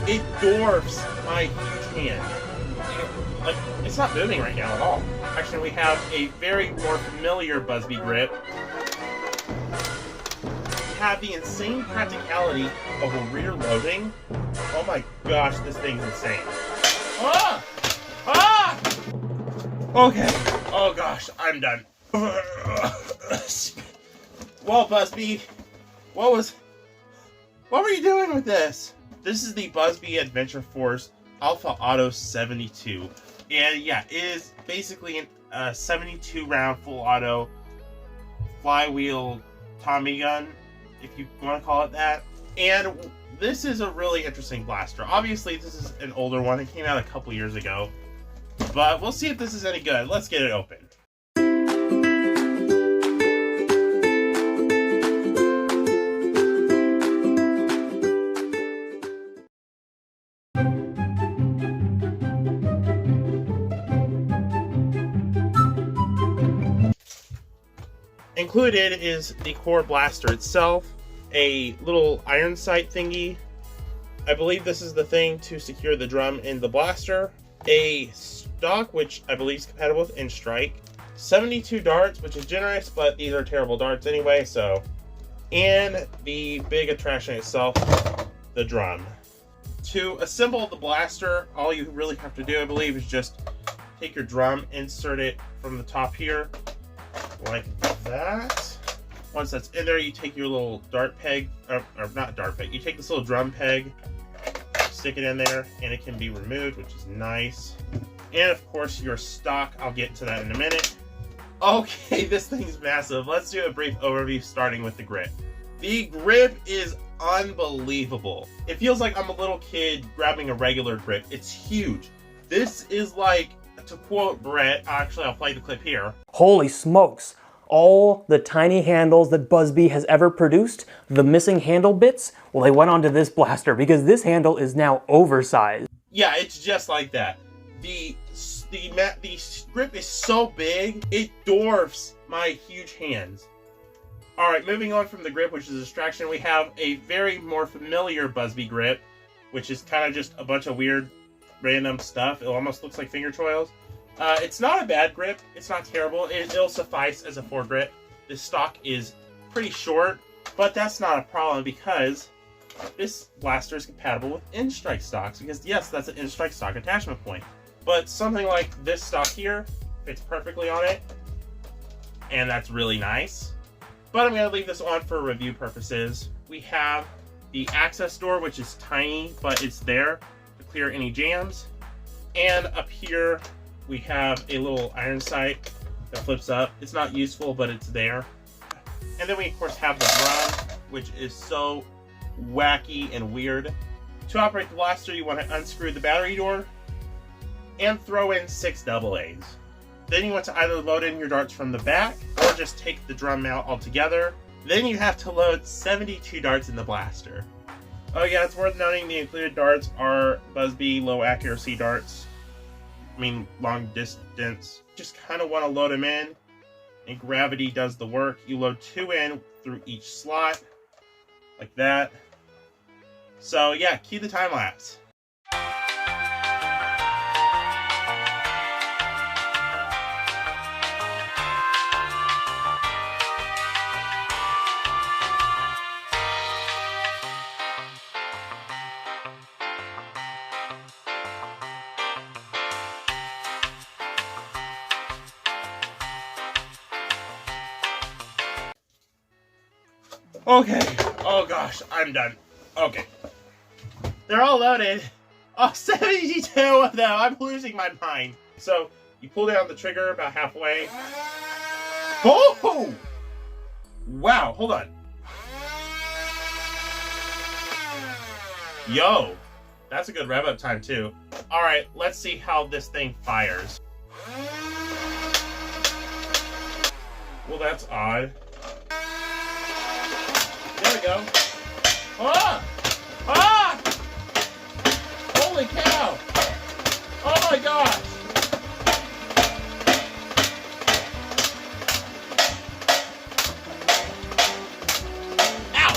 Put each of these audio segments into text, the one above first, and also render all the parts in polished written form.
It dwarfs my huge hand. Like, it's not moving right now at all. Actually, we have a very more familiar Busby grip. We have the insane practicality of a rear loading. Oh my gosh, this thing's insane. Ah! Ah! Okay. Oh gosh, I'm done. Well, Busby, what were you doing with this? This is the Busby Adventure Force Alpha Auto 72. And yeah, it is basically a 72 round full auto flywheel Tommy gun, if you want to call it that. And this is a really interesting blaster. Obviously, this is an older one. It came out a couple years ago. But we'll see if this is any good. Let's get it open. Included is the core blaster itself, a little iron sight thingy. I believe this is the thing to secure the drum in the blaster. A stock, which I believe is compatible with Inch Strike. 72 darts, which is generous, but these are terrible darts anyway, so. And the big attraction itself, the drum. To assemble the blaster, all you really have to do, I believe, is just take your drum, insert it from the top here, like that. Once that's in there, you take your little dart peg, or not dart peg, you take this little drum peg, stick it in there, and it can be removed, which is nice. And of course, your stock, I'll get to that in a minute. Okay, this thing's massive. Let's do a brief overview, starting with the grip. The grip is unbelievable. It feels like I'm a little kid grabbing a regular grip. It's huge. This is like, to quote Brett, actually I'll play the clip here. Holy smokes. All the tiny handles that Busby has ever produced, the missing handle bits, well, they went onto this blaster because this handle is now oversized. Yeah, it's just like that. The grip is so big, it dwarfs my huge hands. Alright, moving on from the grip, which is a distraction, we have a very more familiar Busby grip, which is kind of just a bunch of weird, random stuff. It almost looks like finger toils. It's not a bad grip. It's not terrible. It'll suffice as a foregrip. This stock is pretty short, but that's not a problem because this blaster is compatible with Inch Strike stocks. Because yes, that's an Inch Strike stock attachment point. But something like this stock here fits perfectly on it, and that's really nice. But I'm going to leave this on for review purposes. We have the access door, which is tiny, but it's there to clear any jams. And up here, we have a little iron sight that flips up. It's not useful, but it's there. And then we, of course, have the drum, which is so wacky and weird. To operate the blaster, you want to unscrew the battery door and throw in 6 AA's. Then you want to either load in your darts from the back or just take the drum out altogether. Then you have to load 72 darts in the blaster. Oh yeah, it's worth noting the included darts are Busby low accuracy darts. I mean, long distance. Just kind of want to load them in, and gravity does the work. You load 2 in through each slot, like that. So yeah, cue the time lapse. Okay, oh gosh, I'm done. Okay. They're all loaded. Oh, 72 of them, I'm losing my mind. So, you pull down the trigger about halfway. Oh! Wow, hold on. Yo, that's a good rev up time too. Alright, let's see how this thing fires. Well, that's odd. There we go. Ah! Ah! Holy cow! Oh my gosh! Ow!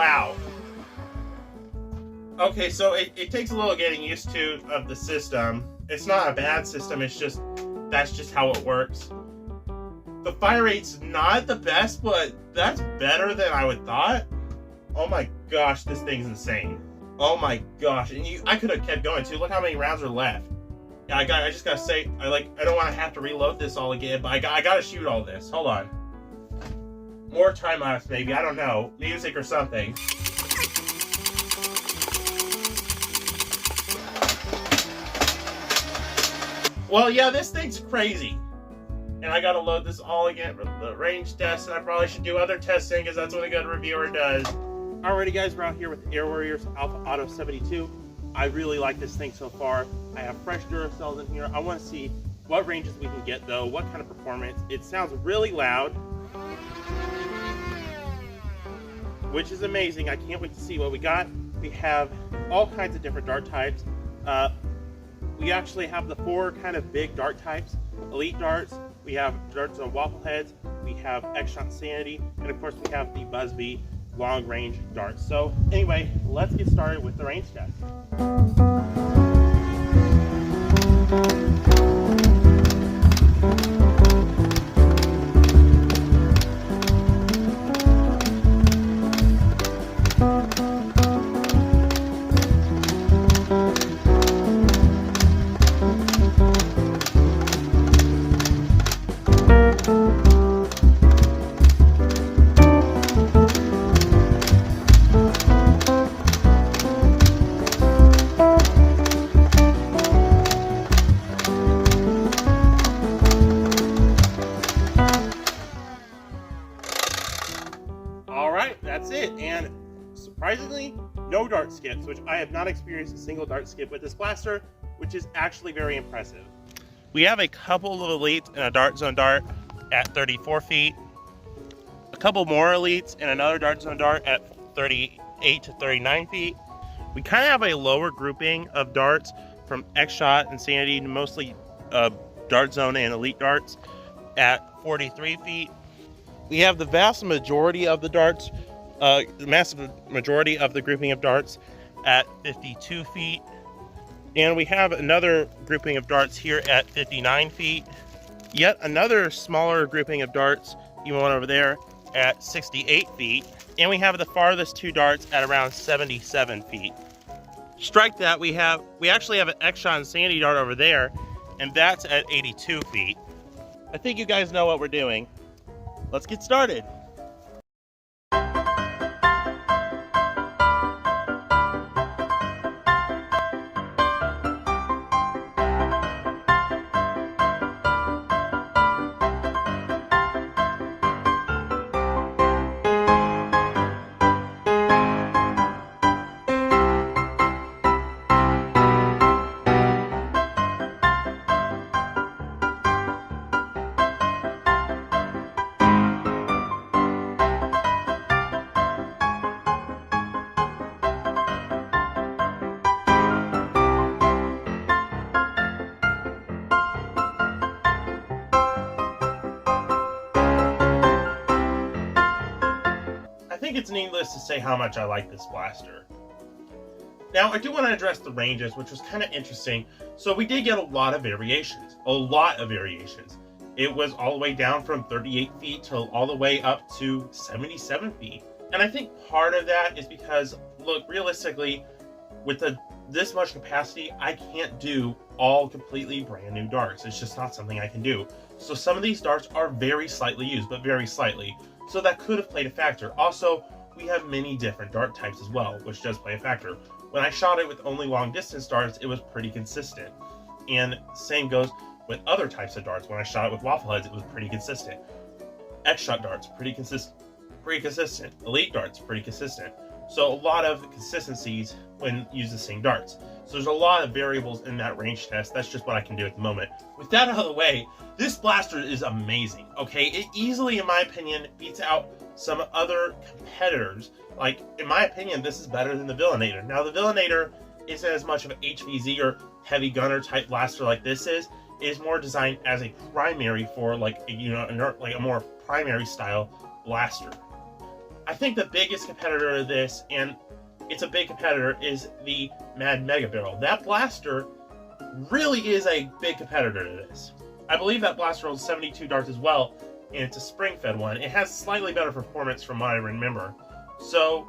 Wow. Okay, so it takes a little getting used to of the system. It's not a bad system, it's just, that's just how it works. The fire rate's not the best, but that's better than I would thought. Oh my gosh, this thing's insane. Oh my gosh, and I could have kept going too. Look how many rounds are left. Yeah, I just gotta say, I don't want to have to reload this all again, but I gotta shoot all this. Hold on. More time lapse, maybe. I don't know, music or something. Well, yeah, this thing's crazy. And I gotta load this all again for the range test, and I probably should do other testing because that's what a good reviewer does. Alrighty guys, we're out here with Air Warriors Alpha Auto 72. I really like this thing so far. I have fresh Duracells in here. I want to see what ranges we can get though, what kind of performance. It sounds really loud, which is amazing. I can't wait to see what we got. We have all kinds of different dart types. We actually have the 4 kind of big dart types. Elite darts, we have darts on waffle heads, we have X-Shot Sanity, and of course we have the Busby long range darts. So anyway, let's get started with the range test. That's it, and surprisingly, no dart skips, which I have not experienced a single dart skip with this blaster, which is actually very impressive. We have a couple of elites and a dart zone dart at 34 feet, a couple more elites and another dart zone dart at 38 to 39 feet. We kind of have a lower grouping of darts from X-Shot and Sanity, mostly dart zone and elite darts at 43 feet. We have the vast majority of the darts, the massive majority of the grouping of darts at 52 feet. And we have another grouping of darts here at 59 feet. Yet another smaller grouping of darts, even one over there, at 68 feet. And we have the farthest 2 darts at around 77 feet. Strike that, we actually have an X-Shot and Sandy dart over there, and that's at 82 feet. I think you guys know what we're doing. Let's get started. I think it's needless to say how much I like this blaster. Now, I do want to address the ranges, which was kind of interesting. So we did get a lot of variations. It was all the way down from 38 feet till all the way up to 77 feet. And I think part of that is because, look, realistically, with this much capacity, I can't do all completely brand new darts. It's just not something I can do. So some of these darts are very slightly used, but very slightly. So that could have played a factor. Also, we have many different dart types as well, which does play a factor. When I shot it with only long distance darts, it was pretty consistent. And same goes with other types of darts. When I shot it with waffle heads, it was pretty consistent. X-Shot darts, pretty consistent. Elite darts, pretty consistent. So a lot of consistencies when using darts. So there's a lot of variables in that range test. That's just what I can do at the moment. With that out of the way, this blaster is amazing, okay? It easily, in my opinion, beats out some other competitors. Like, in my opinion, this is better than the Villainator. Now, the Villainator isn't as much of an HVZ or heavy gunner type blaster like this is. It is more designed as a primary for, like, a more primary style blaster. I think the biggest competitor to this, and it's a big competitor, is the Mad Mega Barrel. That blaster really is a big competitor to this. I believe that blaster holds 72 darts as well, and it's a spring-fed one. It has slightly better performance from what I remember. So,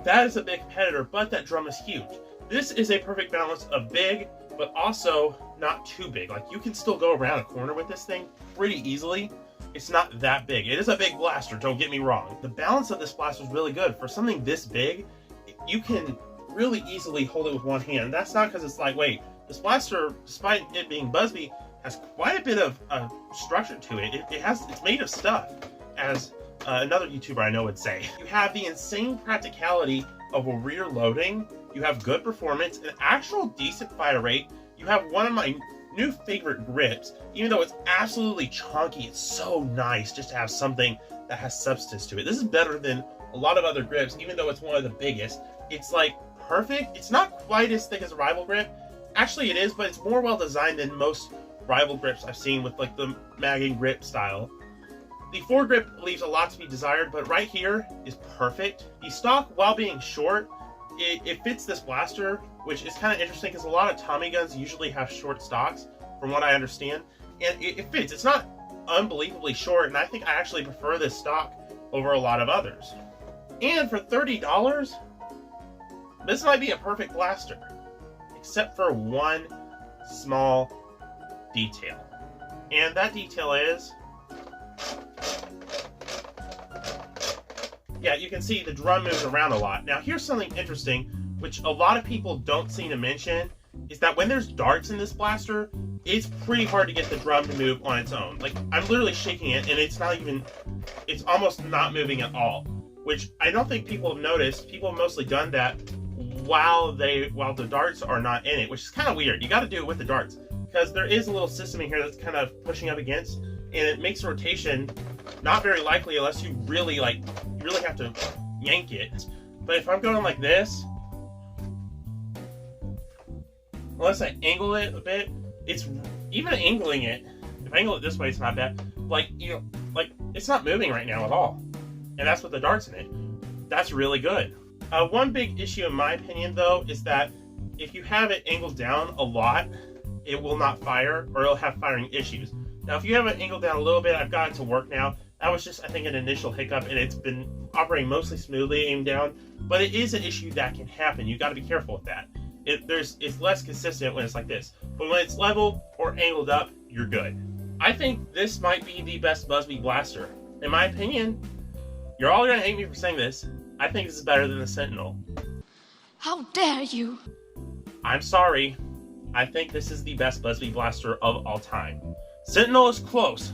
that is a big competitor, but that drum is huge. This is a perfect balance of big, but also not too big. Like, you can still go around a corner with this thing pretty easily. It's not that big. It is a big blaster, don't get me wrong. The balance of this blaster is really good. For something this big, you can really easily hold it with one hand. That's not because it's lightweight. This blaster, despite it being Busby, has quite a bit of structure to it. It's made of stuff, as another YouTuber I know would say. You have the insane practicality of a rear loading. You have good performance, an actual decent fire rate. You have one of my new favorite grips. Even though it's absolutely chunky, it's so nice just to have something that has substance to it. This is better than a lot of other grips, even though it's one of the biggest. It's like perfect. It's not quite as thick as a rival grip. Actually, it is, but it's more well designed than most rival grips I've seen with like the magging grip style. The foregrip leaves a lot to be desired, but right here is perfect. The stock, while being short, it fits this blaster, which is kind of interesting because a lot of Tommy guns usually have short stocks, from what I understand, and it fits. It's not unbelievably short, and I think I actually prefer this stock over a lot of others. And for $30, this might be a perfect blaster, except for one small detail. And that detail is, yeah, you can see the drum moves around a lot. Now here's something interesting, which a lot of people don't seem to mention, is that when there's darts in this blaster, it's pretty hard to get the drum to move on its own. Like, I'm literally shaking it, and it's almost not moving at all, which I don't think people have noticed. People have mostly done that while the darts are not in it, which is kind of weird. You got to do it with the darts, because there is a little system in here that's kind of pushing up against, and it makes rotation not very likely unless you really have to yank it. But if I'm going like this, unless I angle it a bit, it's even angling it. If I angle it this way, it's not bad. Like, it's not moving right now at all. And that's with the darts in it. That's really good. One big issue in my opinion though is that if you have it angled down a lot, it will not fire, or it'll have firing issues. Now if you have it angled down a little bit, I've got it to work now. That was just, I think, an initial hiccup, and it's been operating mostly smoothly aimed down, but it is an issue that can happen. You got to be careful with that. It's less consistent when it's like this, but when it's level or angled up, you're good. I think this might be the best Busby blaster. In my opinion, you're all gonna hate me for saying this, I think this is better than the Sentinel. How dare you? I'm sorry. I think this is the best Busby blaster of all time. Sentinel is close,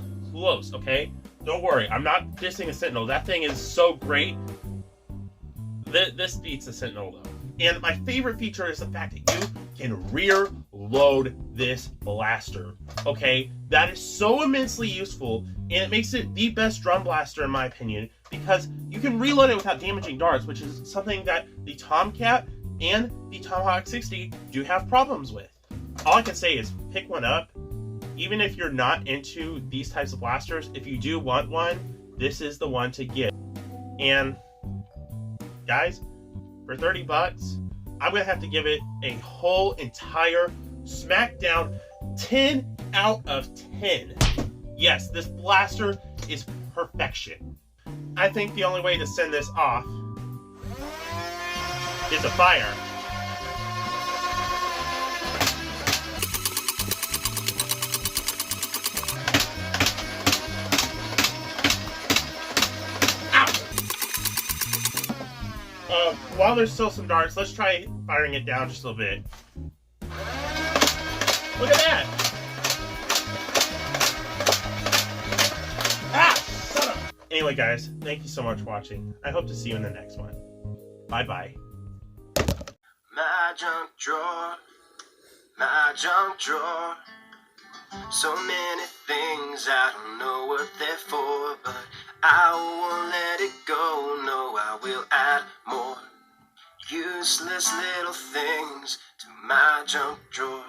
okay? Don't worry, I'm not dissing a Sentinel. That thing is so great. This beats the Sentinel though. And my favorite feature is the fact that you can rear load this blaster. Okay, that is so immensely useful, and it makes it the best drum blaster in my opinion, because you can reload it without damaging darts, which is something that the Tomcat and the Tomahawk 60 do have problems with. All I can say is pick one up. Even if you're not into these types of blasters, if you do want one, this is the one to get. And guys, for 30 bucks, I'm gonna have to give it a whole entire smackdown 10 out of 10. Yes, this blaster is perfection. I think the only way to send this off is a fire. While there's still some darts, let's try firing it down just a little bit. Look at that! Ah! Son of... Anyway, guys, thank you so much for watching. I hope to see you in the next one. Bye-bye. My junk drawer, my junk drawer. So many things I don't know what they're for, but I won't let it go. No, I will add more useless little things to my junk drawer.